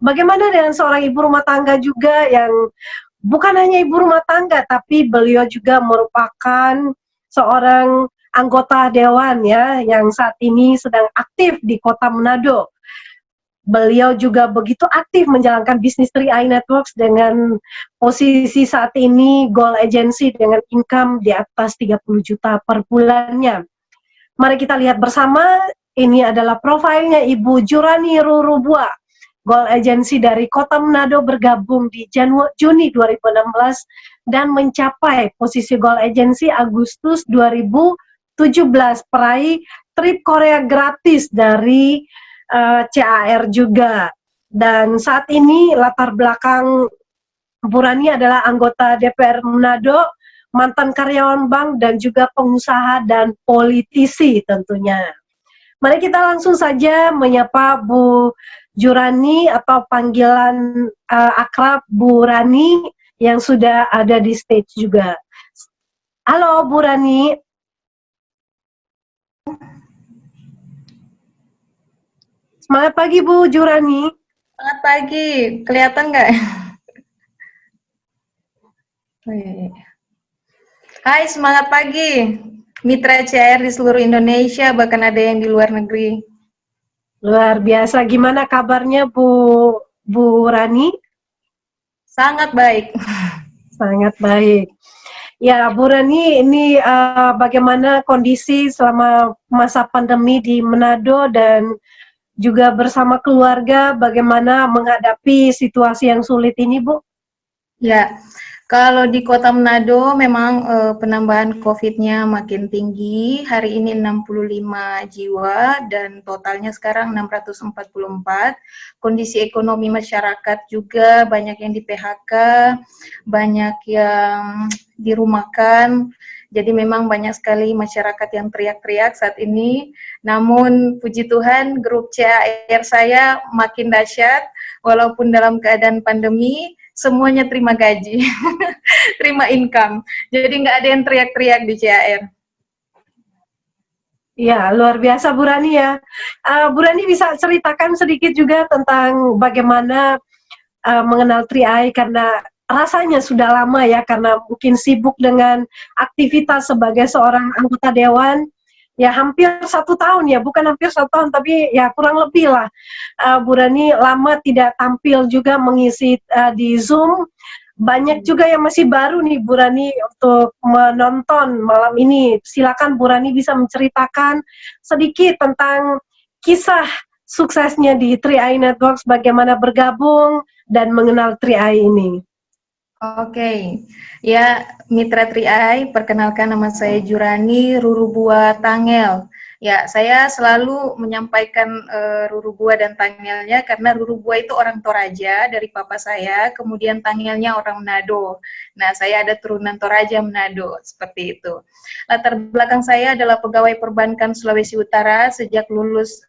Bagaimana dengan seorang ibu rumah tangga juga yang bukan hanya ibu rumah tangga, tapi beliau juga merupakan seorang anggota dewan ya, yang saat ini sedang aktif di Kota Manado. Beliau juga begitu aktif menjalankan bisnis 3i Networks dengan posisi saat ini Goal Agency dengan income di atas 30 juta per bulannya. Mari kita lihat bersama, ini adalah profilnya Ibu Jurani Rurubua. Goal Agency dari Kota Manado bergabung di Juni 2016 dan mencapai posisi Goal Agency Agustus 2017, peraih trip Korea gratis dari CAR juga. Dan saat ini latar belakang Bu Rani adalah anggota DPR Manado, mantan karyawan bank, dan juga pengusaha dan politisi tentunya. Mari kita langsung saja menyapa Bu Jurani atau panggilan akrab Bu Rani yang sudah ada di stage juga. Halo Bu Rani. Semangat pagi Bu Jurani. Selamat pagi, kelihatan nggak? Hai, semangat pagi, mitra CR di seluruh Indonesia, bahkan ada yang di luar negeri. Luar biasa, gimana kabarnya Bu Rani? Sangat baik. Sangat baik. Ya, Bu Rani, ini bagaimana kondisi selama masa pandemi di Manado dan juga bersama keluarga, bagaimana menghadapi situasi yang sulit ini, Bu? Ya, kalau di Kota Manado memang penambahan COVID-nya makin tinggi. Hari ini 65 jiwa dan totalnya sekarang 644. Kondisi ekonomi masyarakat juga banyak yang di PHK, banyak yang dirumahkan. Jadi memang banyak sekali masyarakat yang teriak-teriak saat ini. Namun puji Tuhan grup CAR saya makin dahsyat, walaupun dalam keadaan pandemi, semuanya terima gaji, terima income. Jadi nggak ada yang teriak-teriak di CAR. Ya, luar biasa Bu Rani ya. Bu Rani bisa ceritakan sedikit juga tentang bagaimana mengenal 3i, karena rasanya sudah lama ya, karena mungkin sibuk dengan aktivitas sebagai seorang anggota dewan, ya hampir 1 tahun ya, bukan hampir 1 tahun, tapi ya kurang lebih lah. Bu Rani lama tidak tampil juga mengisi di Zoom. Banyak juga yang masih baru nih Bu Rani untuk menonton malam ini. Silakan Bu Rani bisa menceritakan sedikit tentang kisah suksesnya di 3i Networks, bagaimana bergabung dan mengenal 3i ini. Oke, ya mitra 3i, perkenalkan nama saya Jurani Rurubua Tangel. Ya, saya selalu menyampaikan Rurubua dan Tangelnya karena Rurubua itu orang Toraja dari papa saya, kemudian Tangelnya orang Manado. Nah, saya ada turunan Toraja Manado, seperti itu. Latar belakang saya adalah pegawai perbankan Sulawesi Utara. Sejak lulus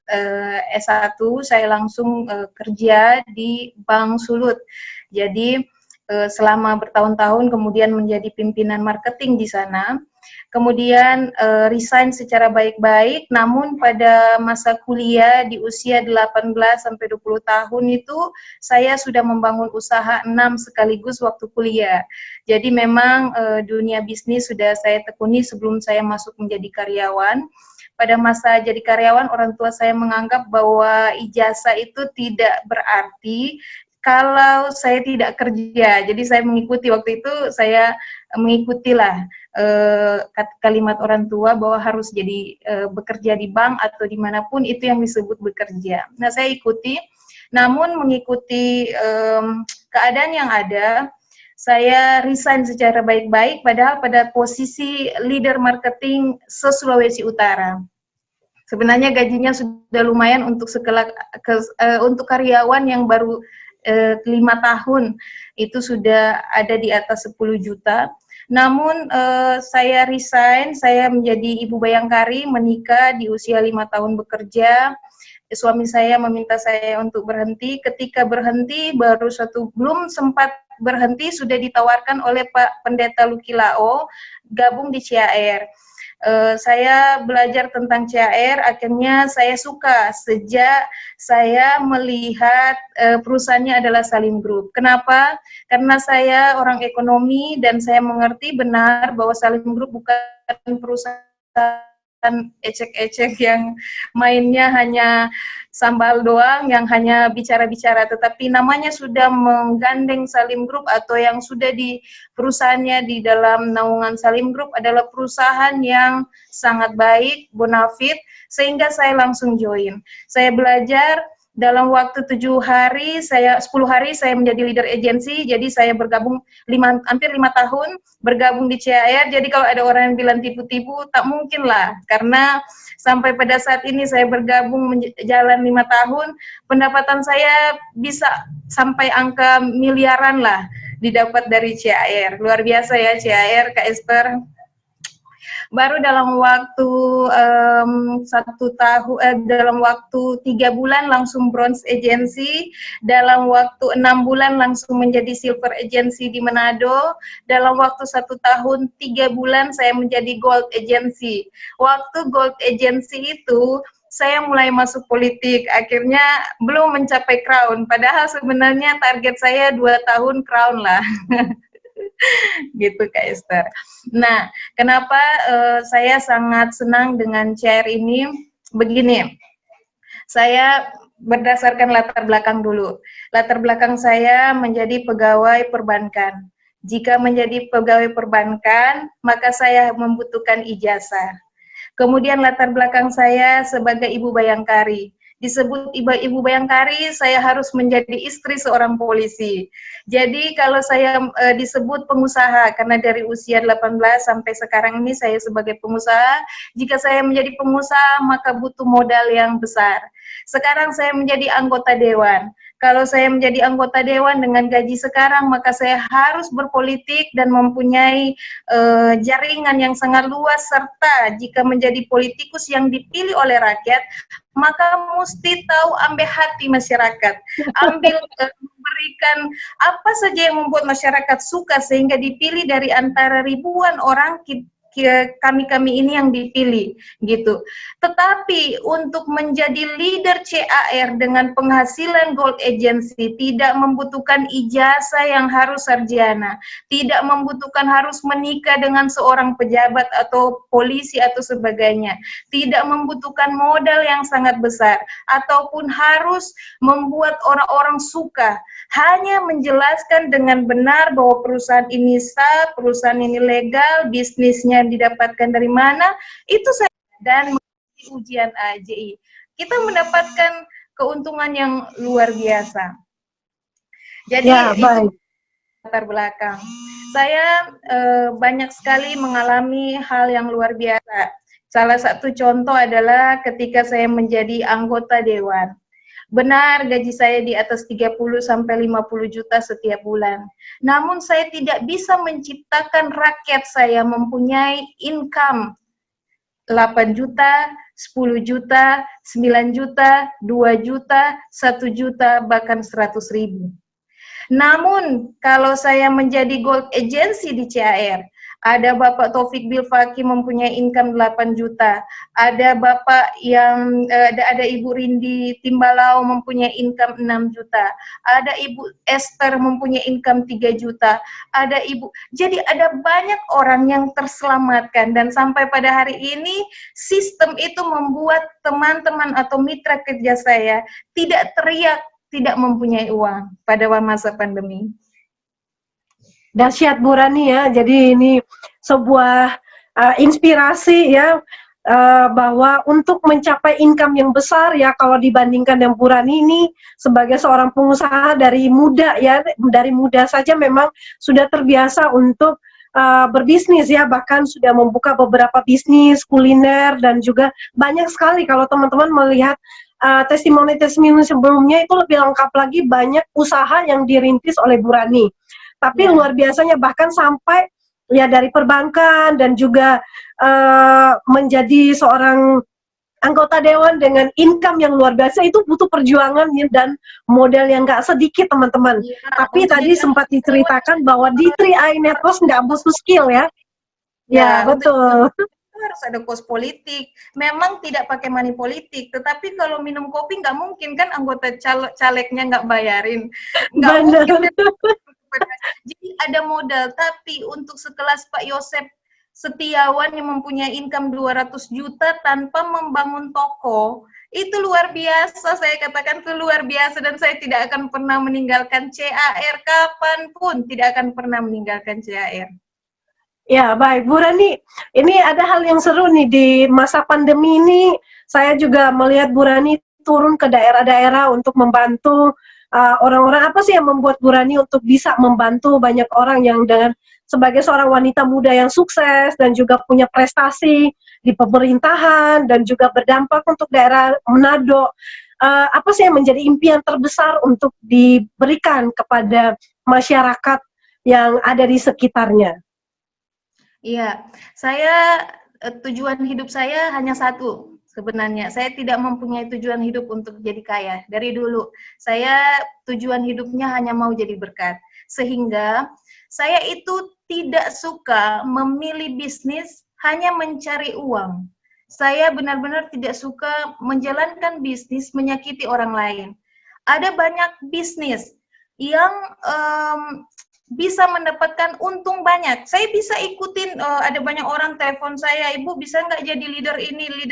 S1, saya langsung kerja di Bank Sulut. Jadi selama bertahun-tahun, kemudian menjadi pimpinan marketing di sana, kemudian resign secara baik-baik, namun pada masa kuliah di usia 18 sampai 20 tahun itu saya sudah membangun usaha 6 sekaligus waktu kuliah. Jadi memang dunia bisnis sudah saya tekuni sebelum saya masuk menjadi karyawan. Pada masa jadi karyawan, orang tua saya menganggap bahwa ijazah itu tidak berarti kalau saya tidak kerja. Jadi saya mengikuti, waktu itu saya mengikutilah kalimat orang tua bahwa harus jadi bekerja di bank atau dimanapun itu yang disebut bekerja. Nah, saya ikuti, namun mengikuti keadaan yang ada, saya resign secara baik-baik, padahal pada posisi leader marketing se-Sulawesi Utara. Sebenarnya gajinya sudah lumayan untuk untuk karyawan yang baru 5 tahun, itu sudah ada di atas 10 juta. Namun saya resign, saya menjadi ibu bayangkari, menikah di usia 5 tahun bekerja. Suami saya meminta saya untuk berhenti. Ketika berhenti, belum sempat berhenti sudah ditawarkan oleh Pak Pendeta Lukilao gabung di CAR. Saya belajar tentang CAR, akhirnya saya suka sejak saya melihat perusahaannya adalah Salim Group. Kenapa? Karena saya orang ekonomi dan saya mengerti benar bahwa Salim Group bukan perusahaan ecek-ecek yang mainnya hanya sambal doang, yang hanya bicara-bicara, tetapi namanya sudah menggandeng Salim Group atau yang sudah di perusahaannya di dalam naungan Salim Group adalah perusahaan yang sangat baik, bonafit, sehingga saya langsung join. Saya belajar dalam waktu 10 hari saya menjadi leader agency, jadi saya bergabung hampir 5 tahun bergabung di CAR. Jadi kalau ada orang yang bilang tipu-tipu, tak mungkin lah, karena sampai pada saat ini saya bergabung jalan 5 tahun, pendapatan saya bisa sampai angka miliaran lah didapat dari CAR. Luar biasa ya CAR, Kak Esther. Baru dalam waktu 3 bulan langsung bronze agency, dalam waktu 6 bulan langsung menjadi silver agency di Manado, dalam waktu 1 tahun 3 bulan saya menjadi gold agency. Waktu gold agency itu saya mulai masuk politik, akhirnya belum mencapai crown, padahal sebenarnya target saya 2 tahun crown lah. Gitu Kak Esther. Nah, kenapa saya sangat senang dengan CAR ini? Begini, saya berdasarkan latar belakang dulu. Latar belakang saya menjadi pegawai perbankan. Jika menjadi pegawai perbankan, maka saya membutuhkan ijazah. Kemudian latar belakang saya sebagai ibu bayangkari. Disebut ibu bayangkari, saya harus menjadi istri seorang polisi. Jadi kalau saya disebut pengusaha, karena dari usia 18 sampai sekarang ini saya sebagai pengusaha, jika saya menjadi pengusaha maka butuh modal yang besar. Sekarang saya menjadi anggota dewan. Kalau saya menjadi anggota dewan dengan gaji sekarang, maka saya harus berpolitik dan mempunyai jaringan yang sangat luas, serta jika menjadi politikus yang dipilih oleh rakyat, maka mesti tahu ambil hati masyarakat, memberikan apa saja yang membuat masyarakat suka sehingga dipilih dari antara ribuan orang kami ini yang dipilih gitu. Tetapi untuk menjadi leader CAR dengan penghasilan gold agency tidak membutuhkan ijazah yang harus sarjana, tidak membutuhkan harus menikah dengan seorang pejabat atau polisi atau sebagainya, tidak membutuhkan modal yang sangat besar ataupun harus membuat orang-orang suka, hanya menjelaskan dengan benar bahwa perusahaan ini sah, perusahaan ini legal, bisnisnya didapatkan dari mana, itu saya dan mengikuti ujian AJI. Kita mendapatkan keuntungan yang luar biasa. Jadi ya, baik. itu latar belakang. Saya banyak sekali mengalami hal yang luar biasa. Salah satu contoh adalah ketika saya menjadi anggota dewan. Benar, gaji saya di atas 30 sampai 50 juta setiap bulan. Namun saya tidak bisa menciptakan rakyat saya mempunyai income 8 juta, 10 juta, 9 juta, 2 juta, 1 juta, bahkan 100 ribu. Namun kalau saya menjadi gold agency di CAR, ada Bapak Taufik Bilfaki mempunyai income 8 juta, ada Bapak yang ada Ibu Rindi Timbalau mempunyai income 6 juta, ada Ibu Esther mempunyai income 3 juta, ada Ibu, jadi ada banyak orang yang terselamatkan, dan sampai pada hari ini sistem itu membuat teman-teman atau mitra kerja saya tidak teriak, tidak mempunyai uang pada masa pandemi. Dahsyat Bu Rani ya, jadi ini sebuah inspirasi ya, bahwa untuk mencapai income yang besar ya, kalau dibandingkan dengan Bu Rani ini sebagai seorang pengusaha dari muda ya, dari muda saja memang sudah terbiasa untuk berbisnis ya, bahkan sudah membuka beberapa bisnis kuliner, dan juga banyak sekali kalau teman-teman melihat testimoni-testimoni sebelumnya itu lebih lengkap lagi, banyak usaha yang dirintis oleh Bu Rani. Tapi luar biasanya bahkan sampai ya dari perbankan dan juga menjadi seorang anggota dewan dengan income yang luar biasa, itu butuh perjuangan dan modal yang nggak sedikit teman-teman. Tapi tadi sempat diceritakan bahwa di 3i Networks nggak butuh skill ya. Ya betul. harus ada kos politik. Memang tidak pakai money politik, tetapi kalau minum kopi nggak mungkin kan anggota calegnya nggak bayarin, nggak Benar. mungkin. Jadi ada modal, tapi untuk sekelas Pak Yosep Setiawan yang mempunyai income 200 juta tanpa membangun toko, itu luar biasa, saya katakan itu luar biasa, dan saya tidak akan pernah meninggalkan CAR, kapanpun tidak akan pernah meninggalkan CAR. Ya, baik. Bu Rani, ini ada hal yang seru nih di masa pandemi ini. Saya juga melihat Bu Rani turun ke daerah-daerah untuk membantu orang-orang. Apa sih yang membuat Bu Rani untuk bisa membantu banyak orang yang dengan sebagai seorang wanita muda yang sukses dan juga punya prestasi di pemerintahan dan juga berdampak untuk daerah Manado. Apa sih yang menjadi impian terbesar untuk diberikan kepada masyarakat yang ada di sekitarnya? Iya, tujuan hidup saya hanya satu sebenarnya. Saya tidak mempunyai tujuan hidup untuk jadi kaya. Dari dulu, saya tujuan hidupnya hanya mau jadi berkat. Sehingga saya itu tidak suka memilih bisnis hanya mencari uang. Saya benar-benar tidak suka menjalankan bisnis menyakiti orang lain. Ada banyak bisnis yang bisa mendapatkan untung banyak. Saya bisa ikutin, ada banyak orang telepon saya, Ibu bisa nggak jadi leader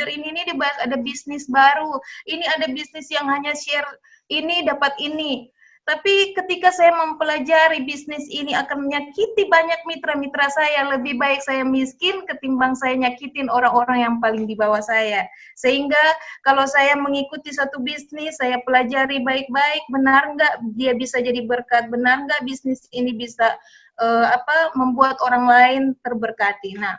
ini dibahas ada bisnis baru, ini ada bisnis yang hanya share ini dapat ini. Tapi ketika saya mempelajari bisnis ini akan menyakiti banyak mitra-mitra saya, lebih baik saya miskin ketimbang saya nyakitin orang-orang yang paling di bawah saya. Sehingga kalau saya mengikuti satu bisnis, saya pelajari baik-baik, benar nggak dia bisa jadi berkat, benar nggak bisnis ini bisa membuat orang lain terberkati. Nah,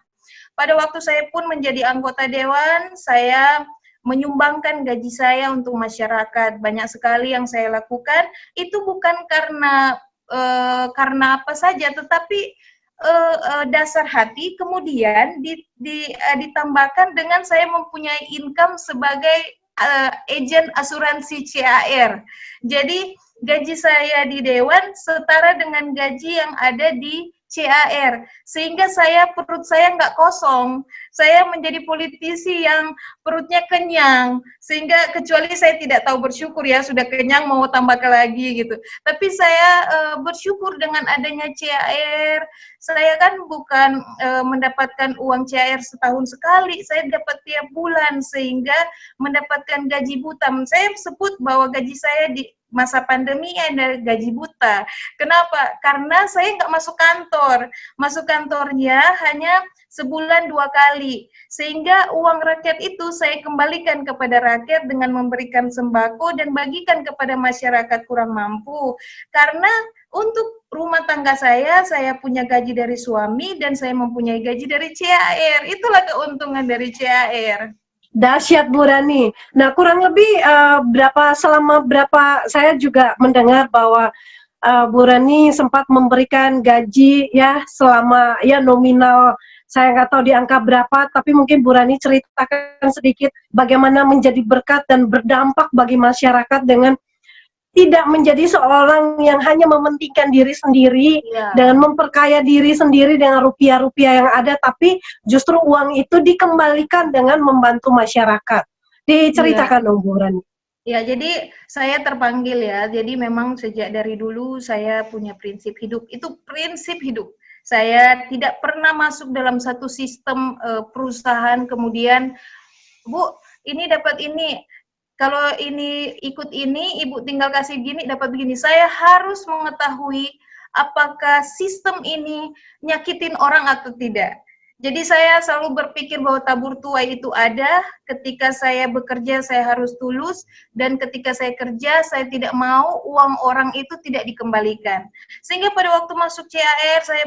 pada waktu saya pun menjadi anggota dewan, saya menyumbangkan gaji saya untuk masyarakat. Banyak sekali yang saya lakukan, itu bukan karena apa saja, tetapi dasar hati, kemudian ditambahkan dengan saya mempunyai income sebagai agen asuransi CAR. Jadi gaji saya di Dewan setara dengan gaji yang ada di CAR, sehingga perut saya nggak kosong. Saya menjadi politisi yang perutnya kenyang, sehingga kecuali saya tidak tahu bersyukur ya, sudah kenyang mau tambah lagi gitu. Tapi saya bersyukur dengan adanya CAR. Saya kan bukan mendapatkan uang CAR setahun sekali, saya dapat tiap bulan, sehingga mendapatkan gaji buta. Saya sebut bahwa gaji saya di masa pandemi ada gaji buta. Kenapa? Karena saya nggak masuk kantor. Masuk kantornya hanya sebulan 2 kali. Sehingga uang rakyat itu saya kembalikan kepada rakyat dengan memberikan sembako dan bagikan kepada masyarakat kurang mampu. Karena untuk rumah tangga saya punya gaji dari suami dan saya mempunyai gaji dari CAR. Itulah keuntungan dari CAR. Dahsyat Bu Rani. Nah, kurang lebih selama berapa saya juga mendengar bahwa Bu Rani sempat memberikan gaji ya selama ya nominal, saya nggak tahu di angka berapa, tapi mungkin Bu Rani ceritakan sedikit bagaimana menjadi berkat dan berdampak bagi masyarakat dengan tidak menjadi seorang yang hanya mementingkan diri sendiri dengan memperkaya diri sendiri dengan rupiah-rupiah yang ada, tapi justru uang itu dikembalikan dengan membantu masyarakat. Diceritakan dong Bu Rani. Ya, jadi saya terpanggil ya. Jadi memang sejak dari dulu saya punya prinsip hidup. Itu prinsip hidup. Saya tidak pernah masuk dalam satu sistem perusahaan kemudian, Bu, ini dapat ini. Kalau ini ikut ini, Ibu tinggal kasih gini, dapat begini. Saya harus mengetahui apakah sistem ini nyakitin orang atau tidak. Jadi saya selalu berpikir bahwa tabur tuai itu ada, ketika saya bekerja saya harus tulus, dan ketika saya kerja saya tidak mau uang orang itu tidak dikembalikan. Sehingga pada waktu masuk CAR saya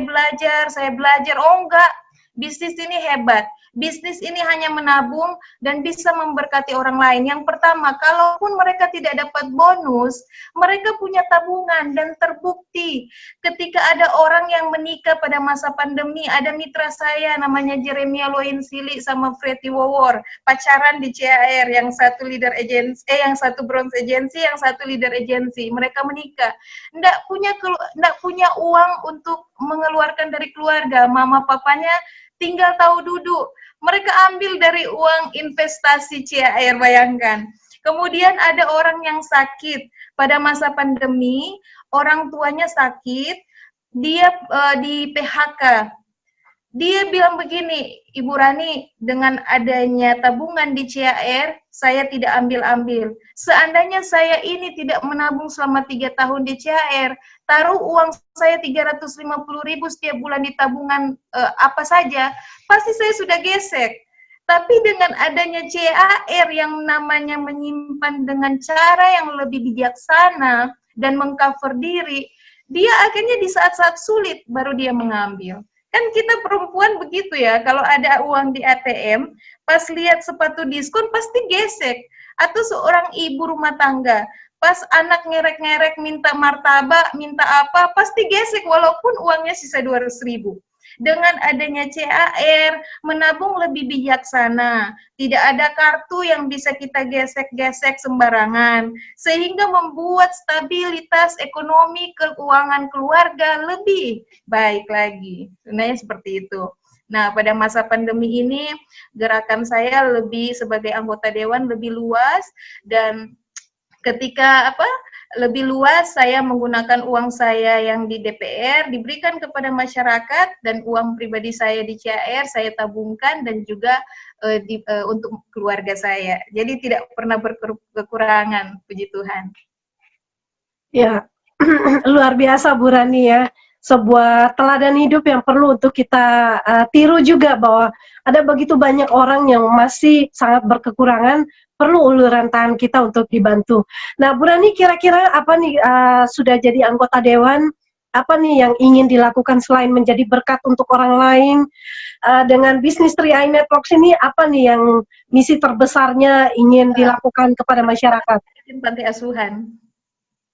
belajar, oh enggak, bisnis ini hebat. Bisnis ini hanya menabung dan bisa memberkati orang lain. Yang pertama, kalaupun mereka tidak dapat bonus, mereka punya tabungan dan terbukti. Ketika ada orang yang menikah pada masa pandemi, ada mitra saya namanya Jeremia Loinsili sama Freddy Wawor, pacaran di CAR, yang satu leader agency, yang satu bronze agency, yang satu leader agency. Mereka menikah, nggak punya uang untuk mengeluarkan dari keluarga. Mama papanya tinggal tahu duduk. mereka ambil dari uang investasi CAR, bayangkan. Kemudian ada orang yang sakit pada masa pandemi, orang tuanya sakit, dia di PHK. Dia bilang begini, Ibu Rani, dengan adanya tabungan di CAR, saya tidak ambil-ambil. Seandainya saya ini tidak menabung selama 3 tahun di CAR, taruh uang saya 350.000 setiap bulan di tabungan apa saja, pasti saya sudah gesek. Tapi dengan adanya CAR yang namanya menyimpan dengan cara yang lebih bijaksana dan mengcover diri, dia akhirnya di saat-saat sulit baru dia mengambil. Kan kita perempuan begitu ya, kalau ada uang di ATM, pas lihat sepatu diskon pasti gesek. Atau seorang ibu rumah tangga, pas anak ngerek-ngerek minta martabak, minta apa, pasti gesek walaupun uangnya sisa 200.000. Dengan adanya CAR, menabung lebih bijaksana. Tidak ada kartu yang bisa kita gesek-gesek sembarangan, sehingga membuat stabilitas ekonomi keuangan keluarga lebih baik lagi. Sebenarnya seperti itu. Nah, pada masa pandemi ini, gerakan saya lebih sebagai anggota dewan lebih luas, dan ketika lebih luas, saya menggunakan uang saya yang di DPR diberikan kepada masyarakat, dan uang pribadi saya di CAR saya tabungkan dan juga untuk keluarga saya. Jadi tidak pernah berkekurangan, puji Tuhan. Ya, luar biasa Bu Rani ya. Sebuah teladan hidup yang perlu untuk kita tiru juga, bahwa ada begitu banyak orang yang masih sangat berkekurangan, perlu uluran tangan kita untuk dibantu. Nah, Bu Rani, kira-kira apa nih, sudah jadi anggota dewan, apa nih yang ingin dilakukan selain menjadi berkat untuk orang lain? Dengan bisnis 3i Networks ini, apa nih yang misi terbesarnya ingin dilakukan kepada masyarakat? Panti asuhan.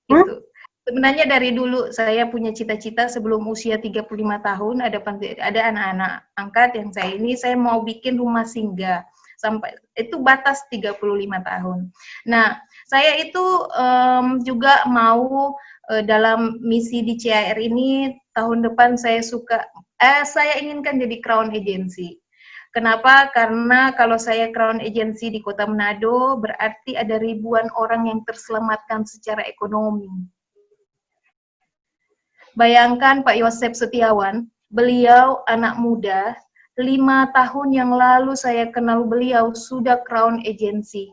Gitu. Sebenarnya dari dulu saya punya cita-cita sebelum usia 35 tahun, ada anak-anak angkat yang saya mau bikin rumah singgah. Sampai itu batas 35 tahun. Nah, saya itu juga mau dalam misi di CAR ini tahun depan saya inginkan jadi Crown Agency. Kenapa? Karena kalau saya Crown Agency di Kota Manado, berarti ada ribuan orang yang terselamatkan secara ekonomi. Bayangkan Pak Yosep Setiawan, beliau anak muda, 5 tahun yang lalu saya kenal beliau sudah Crown Agency.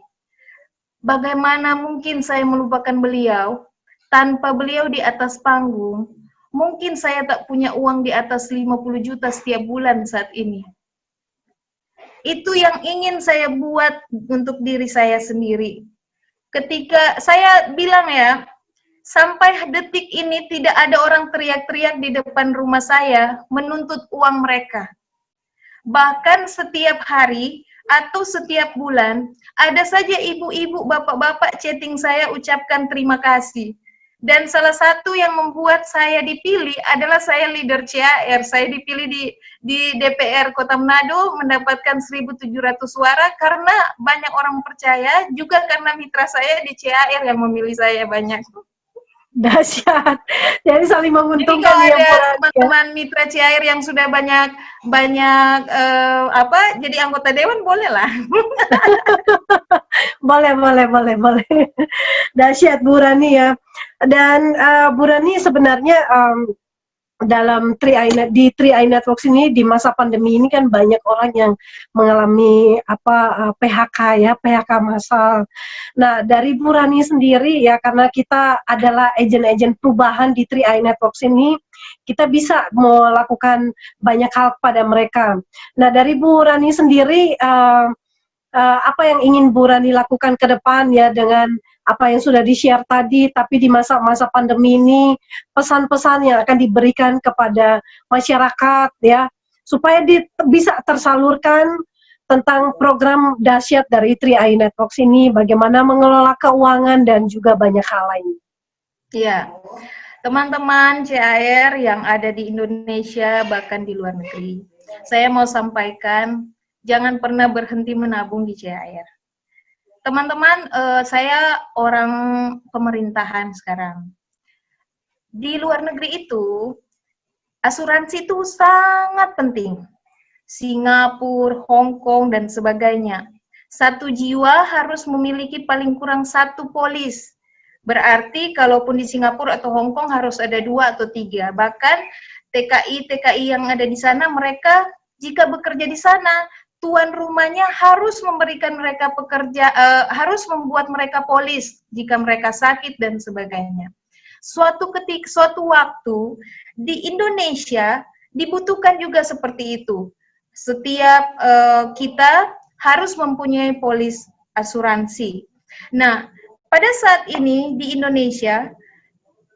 Bagaimana mungkin saya melupakan beliau? Tanpa beliau di atas panggung, mungkin saya tak punya uang di atas 50 juta setiap bulan saat ini. Itu yang ingin saya buat untuk diri saya sendiri. Ketika saya bilang ya, sampai detik ini tidak ada orang teriak-teriak di depan rumah saya menuntut uang mereka. Bahkan setiap hari atau setiap bulan, ada saja ibu-ibu, bapak-bapak chatting saya ucapkan terima kasih. Dan salah satu yang membuat saya dipilih adalah saya leader CAR. Saya dipilih di DPR Kota Manado mendapatkan 1.700 suara karena banyak orang percaya, juga karena mitra saya di CAR yang memilih saya banyak. Dahsyat. Jadi saling menguntungkan. Jadi kalau ada teman-teman mitra CAR yang sudah banyak jadi anggota dewan, boleh lah. boleh. Dahsyat Bu Rani ya. Dan Bu Rani sebenarnya dalam 3i Networks ini di masa pandemi ini kan banyak orang yang mengalami PHK ya, PHK massal. Nah, dari Bu Rani sendiri ya, karena kita adalah agen-agen perubahan di 3i Networks ini, kita bisa melakukan banyak hal kepada mereka. Nah, dari Bu Rani sendiri apa yang ingin Bu Rani lakukan ke depan ya, dengan apa yang sudah di-share tadi, tapi di masa-masa pandemi ini, pesan-pesan yang akan diberikan kepada masyarakat ya, supaya bisa tersalurkan tentang program dahsyat dari 3i Networks ini, bagaimana mengelola keuangan dan juga banyak hal lain. Iya, teman-teman CAR yang ada di Indonesia bahkan di luar negeri, saya mau sampaikan, jangan pernah berhenti menabung di CAR. Teman-teman, saya orang pemerintahan sekarang. Di luar negeri itu, asuransi itu sangat penting. Singapura, Hong Kong, dan sebagainya. Satu jiwa harus memiliki paling kurang 1 polis. Berarti kalaupun di Singapura atau Hong Kong harus ada 2 atau 3. Bahkan TKI yang ada di sana, mereka jika bekerja di sana, tuan rumahnya harus memberikan mereka harus membuat mereka polis jika mereka sakit dan sebagainya. Suatu waktu di Indonesia dibutuhkan juga seperti itu. Setiap kita harus mempunyai polis asuransi. Nah, pada saat ini di Indonesia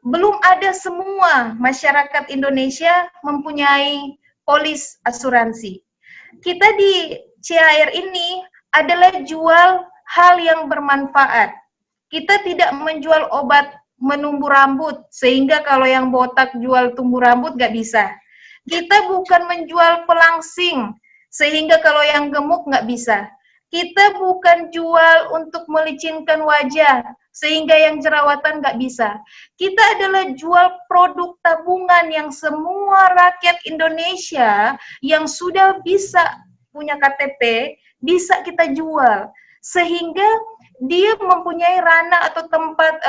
belum ada semua masyarakat Indonesia mempunyai polis asuransi. Kita di CAR ini adalah jual hal yang bermanfaat. Kita tidak menjual obat menumbuh rambut, sehingga kalau yang botak jual tumbuh rambut nggak bisa. Kita bukan menjual pelangsing, sehingga kalau yang gemuk nggak bisa. Kita bukan jual untuk melicinkan wajah, sehingga yang jerawatan nggak bisa. Kita adalah jual produk tabungan yang semua rakyat Indonesia yang sudah bisa punya KTP, bisa kita jual. Sehingga dia mempunyai ranah atau tempat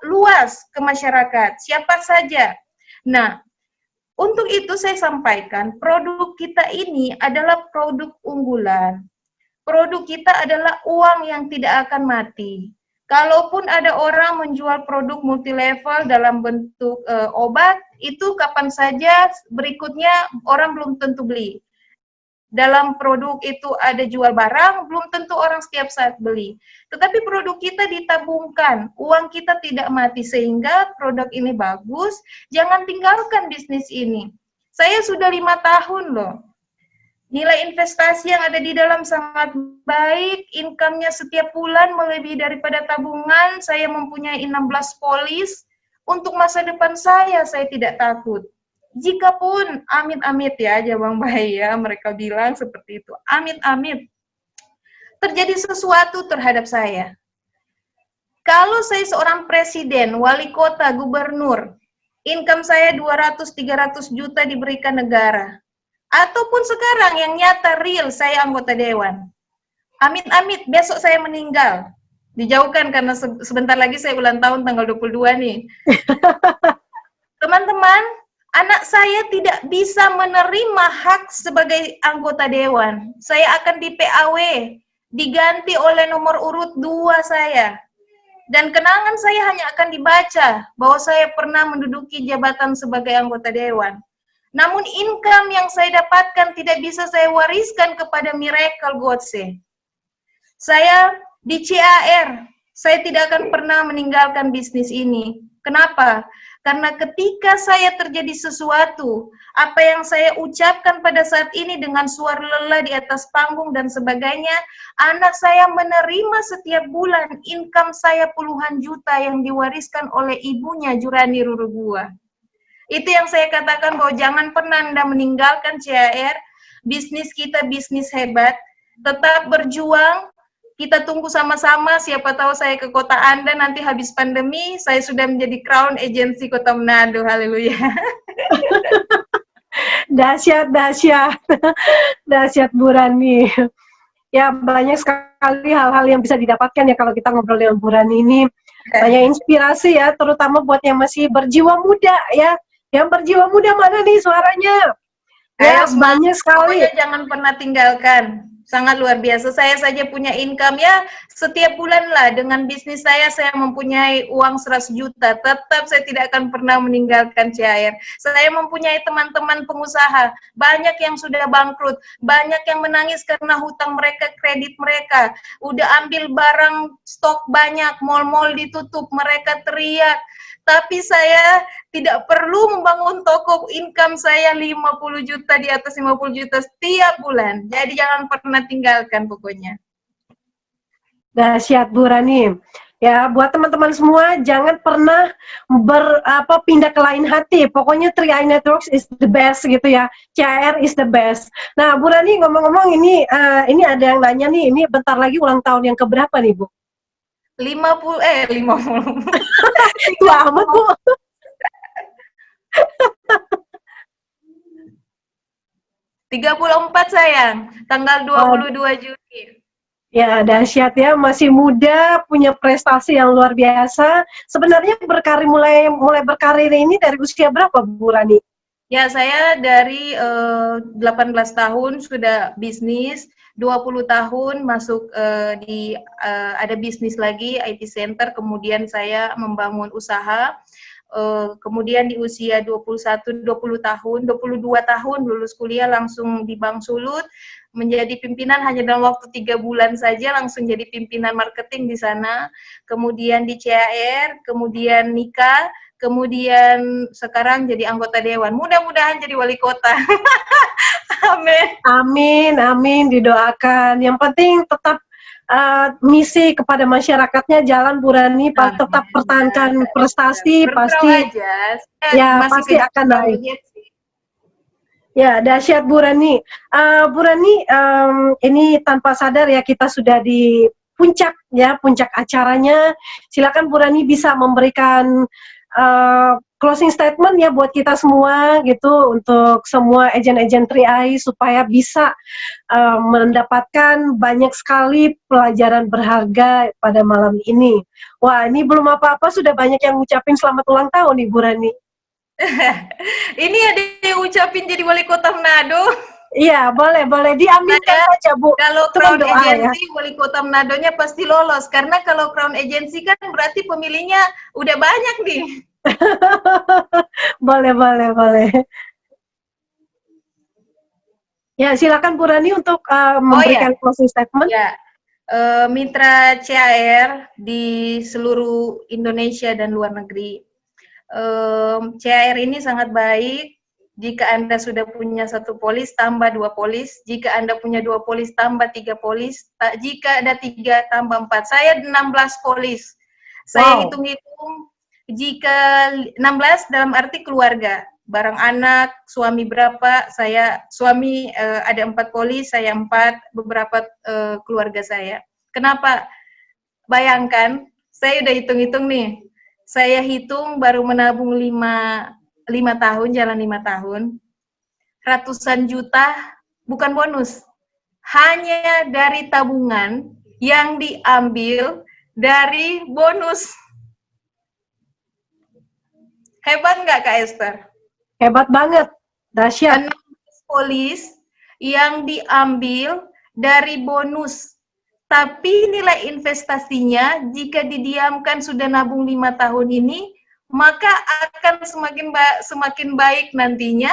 luas ke masyarakat, siapa saja. Nah, untuk itu saya sampaikan, produk kita ini adalah produk unggulan. Produk kita adalah uang yang tidak akan mati. Kalaupun ada orang menjual produk multilevel dalam bentuk obat, itu kapan saja berikutnya orang belum tentu beli. Dalam produk itu ada jual barang, belum tentu orang setiap saat beli. Tetapi produk kita ditabungkan, uang kita tidak mati, sehingga produk ini bagus, jangan tinggalkan bisnis ini. Saya sudah 5 tahun loh. Nilai investasi yang ada di dalam sangat baik, income-nya setiap bulan melebihi daripada tabungan, saya mempunyai 16 polis, untuk masa depan saya tidak takut. Jikapun amit-amit ya, Jabang Bayi ya, mereka bilang seperti itu, amit-amit terjadi sesuatu terhadap saya. Kalau saya seorang presiden, wali kota, gubernur, income saya 200-300 juta diberikan negara. Ataupun sekarang yang nyata real, saya anggota dewan. Amit-amit, besok saya meninggal. Dijauhkan karena sebentar lagi saya ulang tahun tanggal 22 nih. Teman-teman, anak saya tidak bisa menerima hak sebagai anggota dewan. Saya akan di PAW, diganti oleh nomor urut 2 saya. Dan kenangan saya hanya akan dibaca bahwa saya pernah menduduki jabatan sebagai anggota dewan. Namun income yang saya dapatkan tidak bisa saya wariskan kepada Miracle Godse. Saya di CAR, saya tidak akan pernah meninggalkan bisnis ini. Kenapa? Karena ketika saya terjadi sesuatu, apa yang saya ucapkan pada saat ini dengan suara lelah di atas panggung dan sebagainya, anak saya menerima setiap bulan income saya puluhan juta yang diwariskan oleh ibunya Jurani Rurubua. Itu yang saya katakan bahwa jangan pernah Anda meninggalkan CAR, bisnis kita bisnis hebat, tetap berjuang, kita tunggu sama-sama, siapa tahu saya ke kota Anda nanti habis pandemi, saya sudah menjadi crown agency Kota Manado, haleluya. Dahsyat, dahsyat Bu Rani. Ya, banyak sekali hal-hal yang bisa didapatkan ya kalau kita ngobrol dengan Bu Rani ini. Banyak inspirasi ya, terutama buat yang masih berjiwa muda ya. Yang berjiwa muda mana nih suaranya? Ya, banyak sekali. Pokoknya jangan pernah tinggalkan. Sangat luar biasa. Saya saja punya income ya, setiap bulan lah dengan bisnis saya mempunyai uang 100 juta. Tetap saya tidak akan pernah meninggalkan CAR. Saya mempunyai teman-teman pengusaha, banyak yang sudah bangkrut, banyak yang menangis karena hutang mereka, kredit mereka. Udah ambil barang stok banyak, mal-mal ditutup, mereka teriak. Tapi saya tidak perlu membangun toko, income saya 50 juta, di atas 50 juta setiap bulan. Jadi jangan pernah tinggalkan pokoknya. Dahsyat Bu Rani. Ya, buat teman-teman semua jangan pernah pindah ke lain hati. Pokoknya 3i Networks is the best gitu ya. CAR is the best. Nah, Bu Rani ngomong-ngomong ini ada yang nanya nih, ini bentar lagi ulang tahun yang keberapa nih, Bu? 50. Tua amat, Bu. 34 sayang, tanggal 22 Juni. Ya, dahsyat ya, masih muda, punya prestasi yang luar biasa. Sebenarnya mulai berkarir ini dari usia berapa, Bu Rani? Ya, saya dari 18 tahun sudah bisnis, 20 tahun masuk ada bisnis lagi, IT Center, kemudian saya membangun usaha. Kemudian di usia 21, 20 tahun, 22 tahun lulus kuliah langsung di Bank Sulut, menjadi pimpinan hanya dalam waktu 3 bulan saja langsung jadi pimpinan marketing di sana. Kemudian di CAR, kemudian nikah, kemudian sekarang jadi anggota dewan. Mudah-mudahan jadi wali kota. Amin. Amin, amin, didoakan. Yang penting tetap misi kepada masyarakatnya jalan, Bu Rani, tetap pertahankan prestasi, pasti aja. ya pasti akan naik. Ya, dahsyat Bu Rani. Bu Rani, ini tanpa sadar ya kita sudah di puncak ya, puncak acaranya. Silakan Bu Rani bisa memberikan closing statement ya buat kita semua gitu, untuk semua agen-agen 3i supaya bisa mendapatkan banyak sekali pelajaran berharga pada malam ini. Wah, ini belum apa-apa sudah banyak yang ngucapin selamat ulang tahun nih Bu Rani. Ini ada yang ucapin jadi wali kota Manado. Iya, boleh diaminkan saja Bu. Kalau Itu Crown doa, Agency, ya. wali kota Manadonya pasti lolos. Karena kalau Crown Agency kan berarti pemilihnya udah banyak nih. boleh. Ya, silakan Bu Rani untuk memberikan closing statement. Ya, mitra CAR di seluruh Indonesia dan luar negeri. CAR ini sangat baik. Jika Anda sudah punya 1 polis, tambah 2 polis. Jika Anda punya 2 polis, tambah 3 polis. Jika ada 3, tambah 4. Saya 16 polis. Saya hitung-hitung, jika 16 dalam arti keluarga. Barang anak, suami berapa, suami ada 4 polis, saya 4, beberapa keluarga saya. Kenapa? Bayangkan, saya udah hitung-hitung nih. Saya hitung baru menabung 5 tahun, jalan 5 tahun, ratusan juta, bukan bonus, hanya dari tabungan yang diambil dari bonus. Hebat nggak Kak Esther? Hebat banget, dahsyat. 16 polis yang diambil dari bonus. Tapi nilai investasinya jika didiamkan sudah nabung 5 tahun ini, maka akan semakin baik nantinya.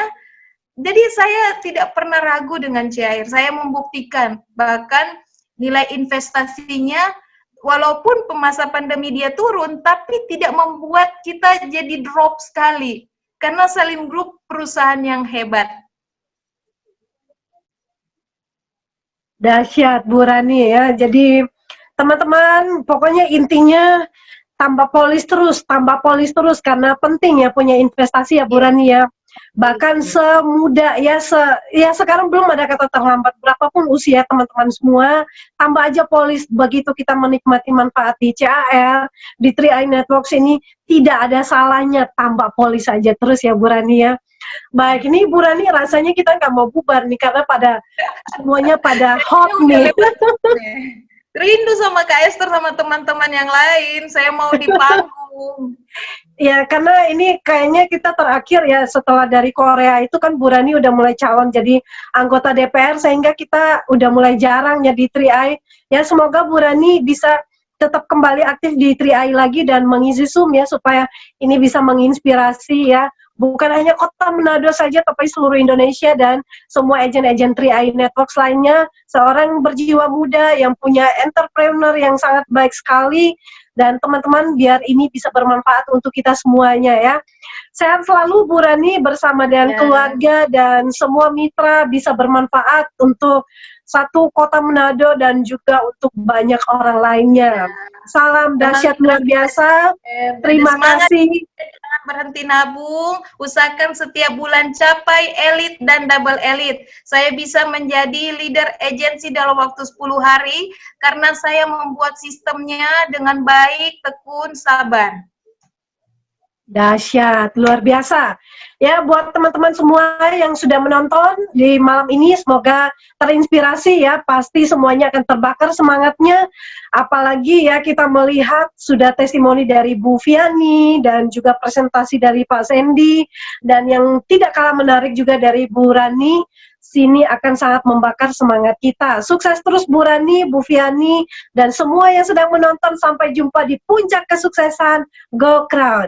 Jadi saya tidak pernah ragu dengan CAR. Saya membuktikan bahkan nilai investasinya walaupun masa pandemi dia turun, tapi tidak membuat kita jadi drop sekali. Karena Salim Group perusahaan yang hebat. Dahsyat Bu Rani ya. Jadi teman-teman, pokoknya intinya tambah polis terus karena penting ya punya investasi ya Bu Rani ya. Bahkan semuda ya sekarang belum ada kata terlambat, berapapun usia teman-teman semua, tambah aja polis. Begitu kita menikmati manfaat di CAR, di 3i Networks ini, tidak ada salahnya tambah polis aja terus ya Bu Rani ya. Baik, ini Bu Rani rasanya kita nggak mau bubar nih karena semuanya pada hot nih. Rindu sama Kak Esther sama teman-teman yang lain. Saya mau di panggung. Ya, karena ini kayaknya kita terakhir ya setelah dari Korea itu kan Bu Rani udah mulai calon jadi anggota DPR sehingga kita udah mulai jarang ya di 3i. Ya, semoga Bu Rani bisa tetap kembali aktif di 3i lagi dan mengisi Zoom ya supaya ini bisa menginspirasi ya. Bukan hanya kota Manado saja, tapi seluruh Indonesia dan semua agen-agen 3i Networks lainnya. Seorang berjiwa muda yang punya entrepreneur yang sangat baik sekali. Dan teman-teman, biar ini bisa bermanfaat untuk kita semuanya ya. Sehat selalu Bu Rani bersama dengan keluarga dan semua mitra bisa bermanfaat untuk satu kota Manado dan juga untuk banyak orang lainnya. Salam dahsyat luar biasa. Terima kasih. Jangan berhenti nabung, usahakan setiap bulan capai elit dan double elit. Saya bisa menjadi leader agensi dalam waktu 10 hari karena saya membuat sistemnya dengan baik, tekun, sabar. Dahsyat, luar biasa. Ya, buat teman-teman semua yang sudah menonton di malam ini, semoga terinspirasi ya, pasti semuanya akan terbakar semangatnya. Apalagi ya kita melihat sudah testimoni dari Bu Viani dan juga presentasi dari Pak Sandy dan yang tidak kalah menarik juga dari Bu Rani. Sini akan sangat membakar semangat kita. Sukses terus Bu Rani, Bu Viani, dan semua yang sedang menonton. Sampai jumpa di puncak kesuksesan. Go Crown!